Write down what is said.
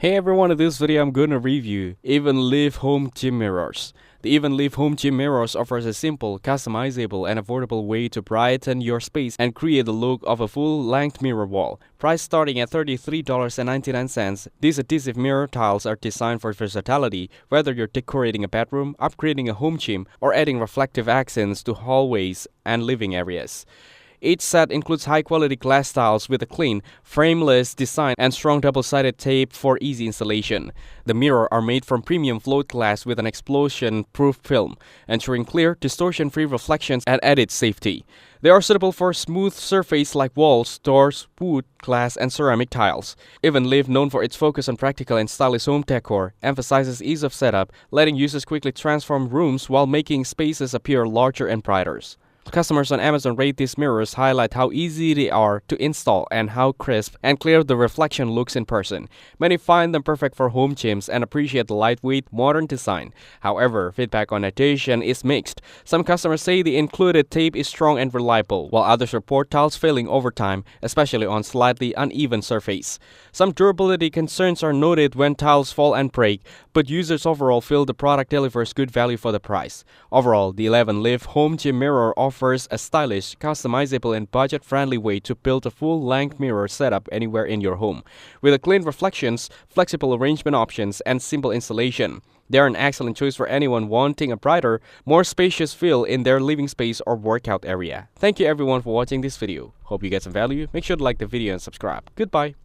Hey everyone, in this video I'm gonna review EVENLIVE Home Gym Mirrors. The EVENLIVE Home Gym Mirrors offers a simple, customizable, and affordable way to brighten your space and create the look of a full-length mirror wall. Priced starting at $33.99, these adhesive mirror tiles are designed for versatility, whether you're decorating a bedroom, upgrading a home gym, or adding reflective accents to hallways and living areas. Each set includes high-quality glass tiles with a clean, frameless design and strong double-sided tape for easy installation. The mirrors are made from premium float glass with an explosion-proof film, ensuring clear, distortion-free reflections and added safety. They are suitable for smooth surfaces like walls, doors, wood, glass, and ceramic tiles. EVENLIVE, known for its focus on practical and stylish home decor, emphasizes ease of setup, letting users quickly transform rooms while making spaces appear larger and brighter. Customers on Amazon rate these mirrors, highlight how easy they are to install and how crisp and clear the reflection looks in person. Many find them perfect for home gyms and appreciate the lightweight, modern design. However, feedback on adhesion is mixed. Some customers say the included tape is strong and reliable, while others report tiles failing over time, especially on slightly uneven surface. Some durability concerns are noted when tiles fall and break, but users overall feel the product delivers good value for the price. Overall, the EVENLIVE Home Gym Mirror offers a stylish, customizable, and budget-friendly way to build a full-length mirror setup anywhere in your home. With clean reflections, flexible arrangement options, and simple installation, they're an excellent choice for anyone wanting a brighter, more spacious feel in their living space or workout area. Thank you everyone for watching this video. Hope you get some value. Make sure to like the video and subscribe. Goodbye.